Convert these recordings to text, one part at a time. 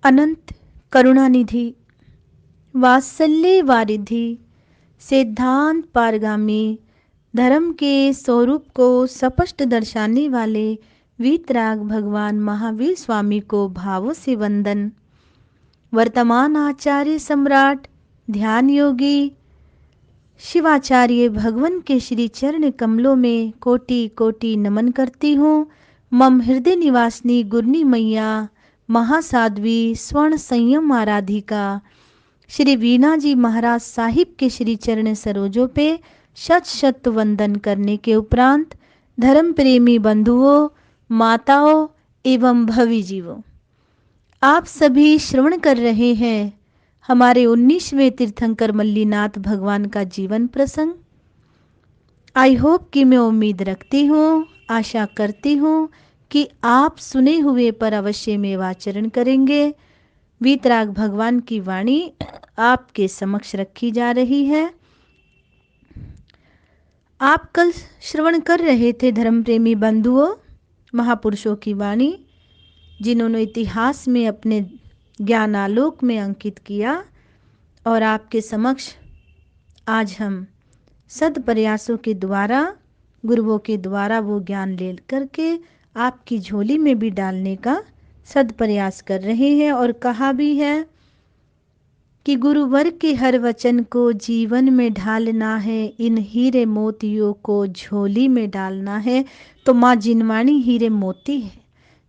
अनंत करुणानिधि, वात्सल्य वारिधि, सिद्धांत पारगामी, धर्म के स्वरूप को स्पष्ट दर्शाने वाले वीतराग भगवान महावीर स्वामी को भावों से वंदन। वर्तमान आचार्य सम्राट ध्यान योगी शिवाचार्य भगवान के श्री चरण कमलों में कोटि कोटि नमन करती हूँ। मम हृदय निवासिनी गुरनी मैया महासाध्वी स्वर्ण संयम आराधिका श्री वीणा जी महाराज साहिब के श्री चरण सरोजों पे शत शत वंदन करने के उपरांत धर्म प्रेमी बंधुओं, माताओं एवं भवी जीवों, आप सभी श्रवण कर रहे हैं हमारे 19वें तीर्थंकर मल्लीनाथ भगवान का जीवन प्रसंग। आई होप कि मैं उम्मीद रखती हूँ, आशा करती हूँ कि आप सुने हुए पर अवश्य में आचरण करेंगे। वीतराग भगवान की वाणी आपके समक्ष रखी जा रही है। आप कल श्रवण कर रहे थे धर्म प्रेमी बंधुओं, महापुरुषों की वाणी, जिन्होंने इतिहास में अपने ज्ञान आलोक में अंकित किया। और आपके समक्ष आज हम सद प्रयासों के द्वारा, गुरुओं के द्वारा वो ज्ञान ले करके आपकी झोली में भी डालने का सद प्रयास कर रहे हैं। और कहा भी है कि गुरुवर के हर वचन को जीवन में ढालना है, इन हीरे मोतियों को झोली में डालना है। तो माँ जिनवाणी हीरे मोती है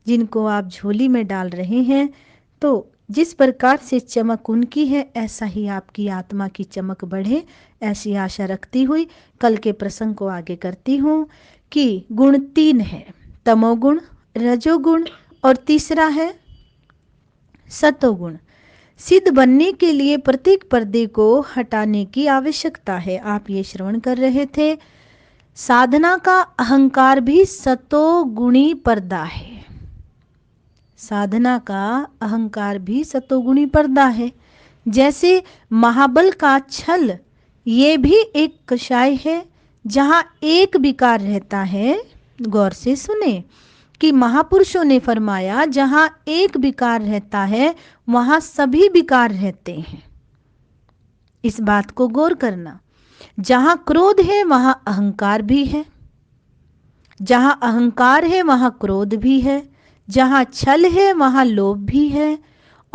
जिनको आप झोली में डाल रहे हैं। तो जिस प्रकार से चमक उनकी है, ऐसा ही आपकी आत्मा की चमक बढ़े, ऐसी आशा रखती हुई कल के प्रसंग को आगे करती हूँ कि गुण 3 है, तमोगुण, रजोगुण और तीसरा है सतोगुण। सिद्ध बनने के लिए प्रत्येक पर्दे को हटाने की आवश्यकता है। आप ये श्रवण कर रहे थे। साधना का अहंकार भी सतोगुणी पर्दा है। साधना का अहंकार भी सतोगुणी पर्दा है। जैसे महाबल का छल, ये भी एक कषाय है जहाँ एक विकार रहता है। गौर से सुने कि महापुरुषों ने फरमाया जहाँ एक विकार रहता है वहाँ सभी विकार रहते हैं। इस बात को गौर करना। जहाँ क्रोध है वहाँ अहंकार भी है, जहाँ अहंकार है वहाँ क्रोध भी है, जहाँ छल है वहाँ लोभ भी है,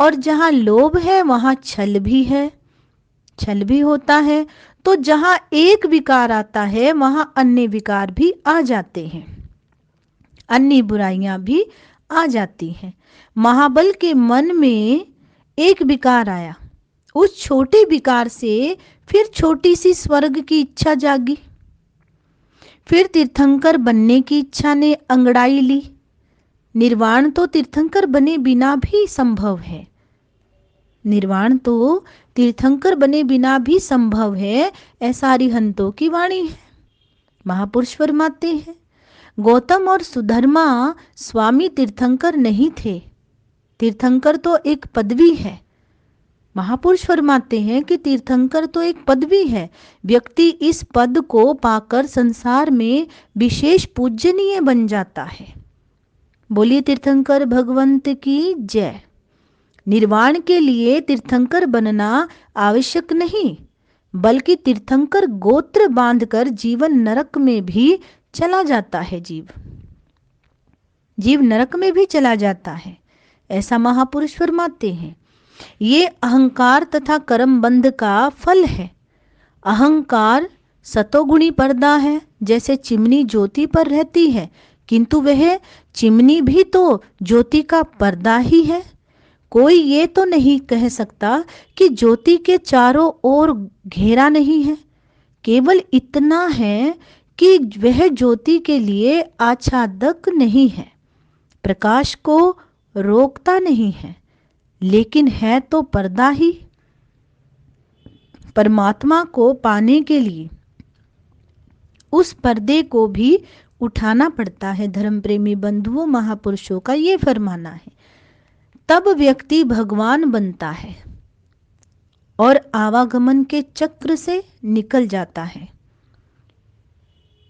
और जहाँ लोभ है वहाँ छल भी है, छल भी होता है। तो जहाँ एक विकार आता है वहाँ अन्य विकार भी आ जाते हैं, अन्य बुराइयां भी आ जाती हैं। महाबल के मन में एक विकार आया, उस छोटे विकार से फिर छोटी सी स्वर्ग की इच्छा जागी, फिर तीर्थंकर बनने की इच्छा ने अंगड़ाई ली। निर्वाण तो तीर्थंकर बने बिना भी संभव है, निर्वाण तो तीर्थंकर बने बिना भी संभव है, ऐसा अरिहंतों की वाणी है। महापुरुष फरमाते हैं गौतम और सुधर्मा स्वामी तीर्थंकर नहीं थे, तीर्थंकर तो एक पदवी है। महापुरुष फरमाते हैं कि तीर्थंकर तो एक पदवी है, व्यक्ति इस पद को पाकर संसार में विशेष पूजनीय बन जाता है। बोलिए तीर्थंकर भगवंत की जय। निर्वाण के लिए तीर्थंकर बनना आवश्यक नहीं, बल्कि तीर्थंकर गोत्र बांधकर जीवन नरक में भी चला जाता है। जीव नरक में भी चला जाता है, ऐसा महापुरुष फरमाते हैं। ये अहंकार तथा कर्म बंध का फल है। अहंकार सतोगुणी पर्दा है, जैसे चिमनी ज्योति पर रहती है, किंतु वह चिमनी भी तो ज्योति का पर्दा ही है। कोई ये तो नहीं कह सकता कि ज्योति के चारों ओर घेरा नहीं है, केवल इतना है कि वह ज्योति के लिए आच्छादक नहीं है, प्रकाश को रोकता नहीं है, लेकिन है तो पर्दा ही। परमात्मा को पाने के लिए उस पर्दे को भी उठाना पड़ता है। धर्म प्रेमी बंधुओं, महापुरुषों का ये फरमाना है, तब व्यक्ति भगवान बनता है और आवागमन के चक्र से निकल जाता है।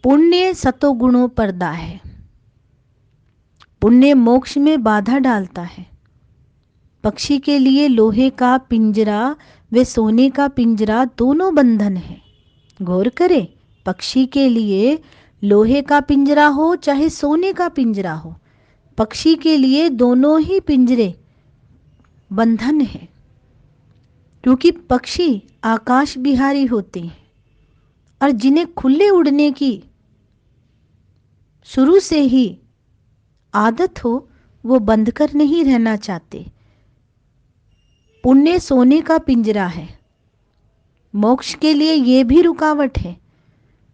पुण्य सतोगुणों पर्दा है, पुण्य मोक्ष में बाधा डालता है, पक्षी के लिए लोहे का पिंजरा व सोने का पिंजरा दोनों बंधन है। गौर करें, पक्षी के लिए लोहे का पिंजरा हो चाहे सोने का पिंजरा हो, पक्षी के लिए दोनों ही पिंजरे बंधन है, क्योंकि पक्षी आकाश विहारी होते हैं और जिन्हें खुले उड़ने की शुरू से ही आदत हो वो बंद कर नहीं रहना चाहते। पुण्य सोने का पिंजरा है, मोक्ष के लिए ये भी रुकावट है।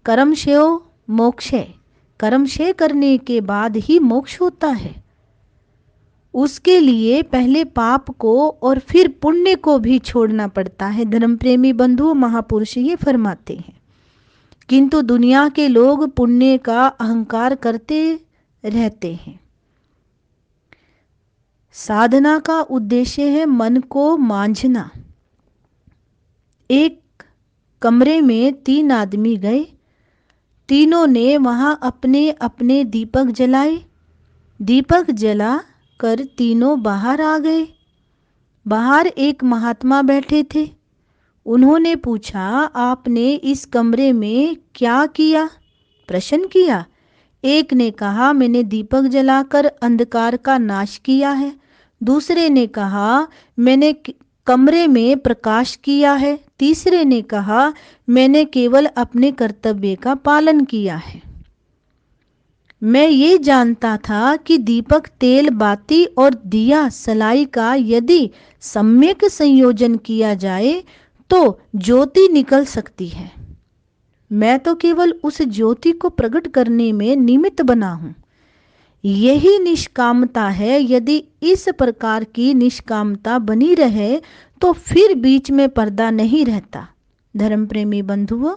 कर्म श्रेयो मोक्ष है, कर्म क्षय करने के बाद ही मोक्ष होता है। उसके लिए पहले पाप को और फिर पुण्य को भी छोड़ना पड़ता है। धर्म प्रेमी बंधु महापुरुष ये फरमाते हैं। किंतु दुनिया के लोग पुण्य का अहंकार करते रहते हैं। साधना का उद्देश्य है मन को मांझना। एक कमरे में 3 आदमी गए, तीनों ने वहां अपने अपने दीपक जलाए। दीपक जला कर तीनों बाहर आ गए। बाहर एक महात्मा बैठे थे। उन्होंने पूछा, आपने इस कमरे में क्या किया? प्रश्न किया। एक ने कहा, मैंने दीपक जलाकर अंधकार का नाश किया है। दूसरे ने कहा, मैंने कमरे में प्रकाश किया है। तीसरे ने कहा, मैंने केवल अपने कर्तव्य का पालन किया है। मैं ये जानता था कि दीपक, तेल, बाती और दिया सलाई का यदि सम्यक संयोजन किया जाए तो ज्योति निकल सकती है। मैं तो केवल उस ज्योति को प्रकट करने में निमित्त बना हूं। यही निष्कामता है। यदि इस प्रकार की निष्कामता बनी रहे तो फिर बीच में पर्दा नहीं रहता। धर्म प्रेमी बंधुओं,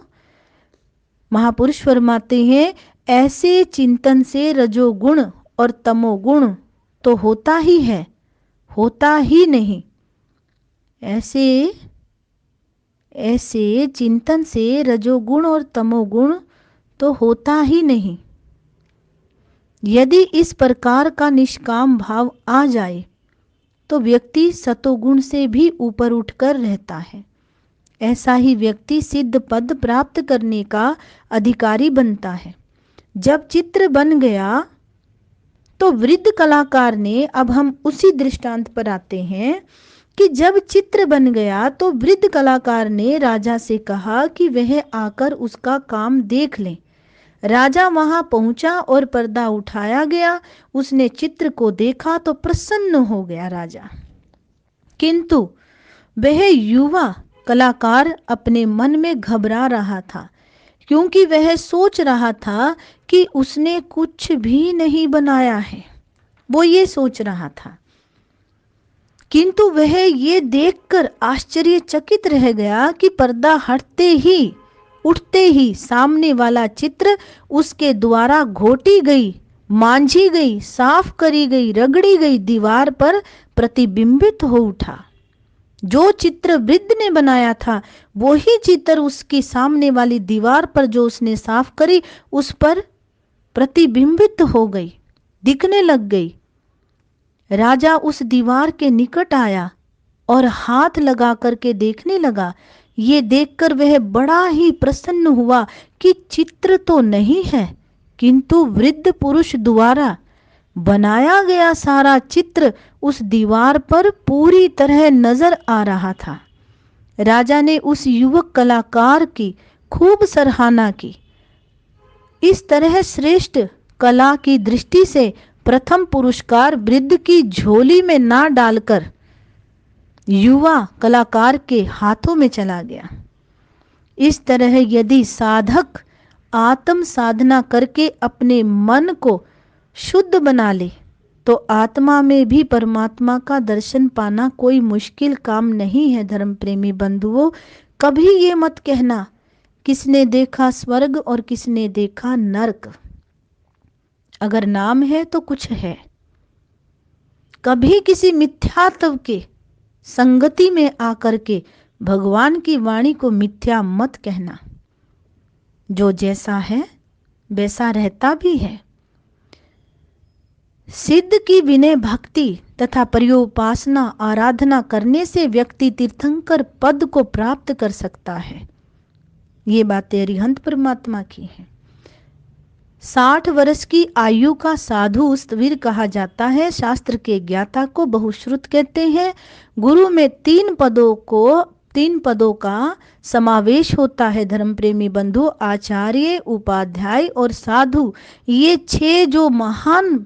महापुरुष फरमाते हैं, ऐसे चिंतन से रजोगुण और तमोगुण तो होता ही है, होता ही नहीं। ऐसे चिंतन से रजोगुण और तमोगुण तो होता ही नहीं। यदि इस प्रकार का निष्काम भाव आ जाए तो व्यक्ति सतोगुण से भी ऊपर उठकर रहता है। ऐसा ही व्यक्ति सिद्ध पद प्राप्त करने का अधिकारी बनता है। जब चित्र बन गया तो वृद्ध कलाकार ने, अब हम उसी दृष्टांत पर आते हैं कि जब चित्र बन गया तो वृद्ध कलाकार ने राजा से कहा कि वह आकर उसका काम देख ले। राजा वहां पहुंचा और पर्दा उठाया गया। उसने चित्र को देखा तो प्रसन्न हो गया राजा। किंतु वह युवा कलाकार अपने मन में घबरा रहा था, क्योंकि वह सोच रहा था कि उसने कुछ भी नहीं बनाया है। वो ये सोच रहा था, किंतु वह ये देखकर आश्चर्यचकित रह गया कि पर्दा उठते ही सामने वाला चित्र उसके द्वारा घोटी गई, मांझी गई, साफ करी गई, रगड़ी गई दीवार पर प्रतिबिंबित हो उठा। जो चित्र वृद्ध ने बनाया था वही चित्र उसकी सामने वाली दीवार पर जो उसने साफ करी उस पर प्रतिबिंबित हो गई, दिखने लग गई। राजा उस दीवार के निकट आया और हाथ लगा करके देखने लगा। ये देखकर वह बड़ा ही प्रसन्न हुआ कि चित्र तो नहीं है, किंतु वृद्ध पुरुष द्वारा बनाया गया सारा चित्र उस दीवार पर पूरी तरह नजर आ रहा था। राजा ने उस युवक कलाकार की खूब सराहना की। इस तरह श्रेष्ठ कला की दृष्टि से प्रथम पुरस्कार वृद्ध की झोली में ना डालकर युवा कलाकार के हाथों में चला गया। इस तरह यदि साधक आत्म साधना करके अपने मन को शुद्ध बना ले तो आत्मा में भी परमात्मा का दर्शन पाना कोई मुश्किल काम नहीं है। धर्म प्रेमी बंधुओं, कभी ये मत कहना किसने देखा स्वर्ग और किसने देखा नरक। अगर नाम है तो कुछ है। कभी किसी मिथ्यात्व के संगति में आकर के भगवान की वाणी को मिथ्या मत कहना। जो जैसा है वैसा रहता भी है। सिद्ध की विनय भक्ति तथा पर्योपासना आराधना करने से व्यक्ति तीर्थंकर पद को प्राप्त कर सकता है। ये बातें अरिहंत परमात्मा की हैं। 60 वर्ष की आयु का साधु स्थविर कहा जाता है। शास्त्र के ज्ञाता को बहुश्रुत कहते हैं। गुरु में 3 पदों का समावेश होता है। धर्म प्रेमी बंधु, आचार्य, उपाध्याय और साधु, ये 6 जो महान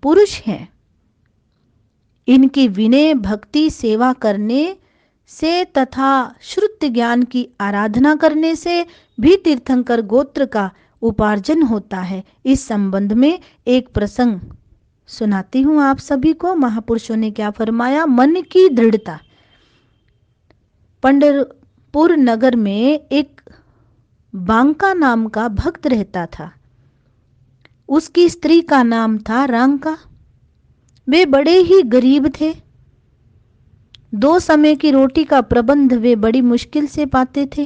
पुरुष हैं, इनकी विनय भक्ति सेवा करने से तथा श्रुत ज्ञान की आराधना करने से भी तीर्थंकर गोत्र का उपार्जन होता है। इस संबंध में एक प्रसंग सुनाती हूँ आप सभी को। महापुरुषों ने क्या फरमाया? मन की दृढ़ता। पंढरपुर नगर में एक बांका नाम का भक्त रहता था। उसकी स्त्री का नाम था रांका। वे बड़े ही गरीब थे। 2 समय की रोटी का प्रबंध वे बड़ी मुश्किल से पाते थे।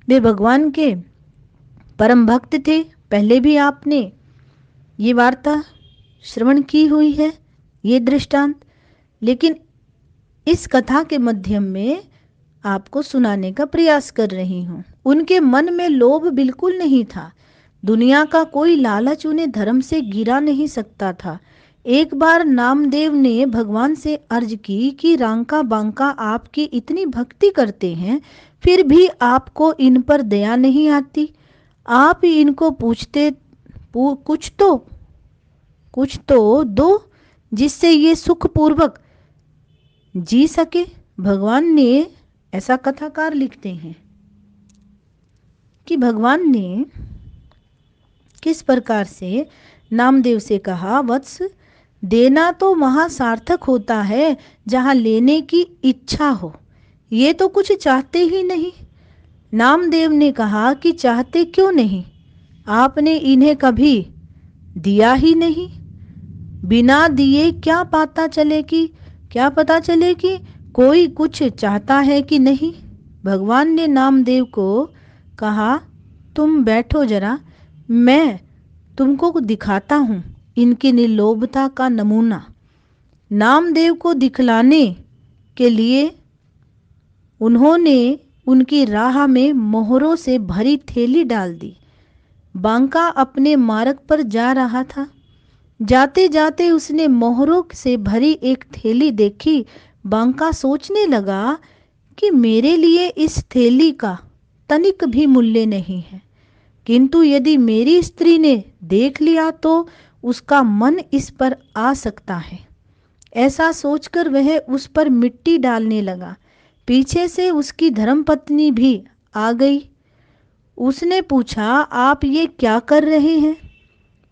वे भगवान के परम भक्त थे। पहले भी आपने ये वार्ता श्रवण की हुई है, ये दृष्टांत, लेकिन इस कथा के माध्यम में आपको सुनाने का प्रयास कर रही हूँ। उनके मन में लोभ बिल्कुल नहीं था। दुनिया का कोई लालच उन्हें धर्म से गिरा नहीं सकता था। एक बार नामदेव ने भगवान से अर्ज की कि रांका बांका आपकी इतनी भक्ति करते हैं, फिर भी आपको इन पर दया नहीं आती। आप इनको कुछ तो दो जिससे ये सुखपूर्वक जी सके। भगवान ने, ऐसा कथाकार लिखते हैं कि भगवान ने किस प्रकार से नामदेव से कहा, वत्स, देना तो वहाँ सार्थक होता है जहाँ लेने की इच्छा हो। ये तो कुछ चाहते ही नहीं। नामदेव ने कहा कि चाहते क्यों नहीं? आपने इन्हें कभी दिया ही नहीं। बिना दिए क्या पता चले कि कोई कुछ चाहता है कि नहीं। भगवान ने नामदेव को कहा, तुम बैठो जरा, मैं तुमको दिखाता हूँ इनकी निर्लोभता का नमूना। नामदेव को दिखलाने के लिए उन्होंने उनकी राह में मोहरों से भरी थैली डाल दी। बांका अपने मार्ग पर जा रहा था। जाते जाते उसने मोहरों से भरी एक थैली देखी। बांका सोचने लगा कि मेरे लिए इस थैली का तनिक भी मूल्य नहीं है, किंतु यदि मेरी स्त्री ने देख लिया तो उसका मन इस पर आ सकता है। ऐसा सोचकर वह उस पर मिट्टी डालने लगा। पीछे से उसकी धर्मपत्नी भी आ गई। उसने पूछा, आप ये क्या कर रहे हैं?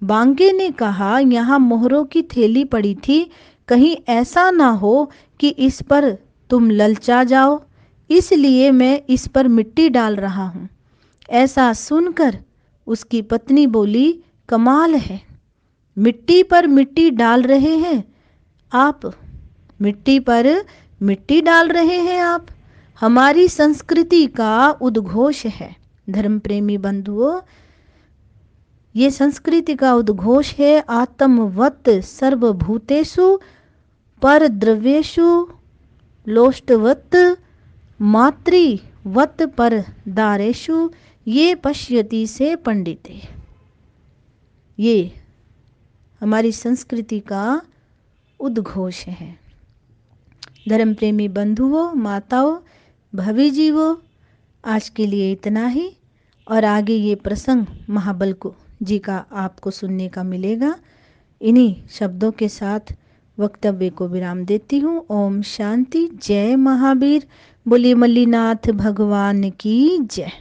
बांके ने कहा, यहाँ मोहरों की थैली पड़ी थी, कहीं ऐसा ना हो कि इस पर तुम ललचा जाओ, इसलिए मैं इस पर मिट्टी डाल रहा हूँ। ऐसा सुनकर उसकी पत्नी बोली, कमाल है, मिट्टी पर मिट्टी डाल रहे हैं आप, मिट्टी पर मिट्टी डाल रहे हैं आप। हमारी संस्कृति का उद्घोष है। धर्म प्रेमी बंधुओं, ये संस्कृति का उद्घोष है। आत्मवत सर्वभूतेषु पर द्रव्येषु लोष्टवत मातृवत पर दारेषु ये पश्यति से पंडिते। ये हमारी संस्कृति का उद्घोष है। धर्म प्रेमी बंधुओं, माताओं, भवी जीवों, आज के लिए इतना ही। और आगे ये प्रसंग महाबल को जी का आपको सुनने का मिलेगा। इन्हीं शब्दों के साथ वक्तव्य को विराम देती हूँ। ओम शांति। जय महावीर। बोलिए मल्लीनाथ भगवान की जय।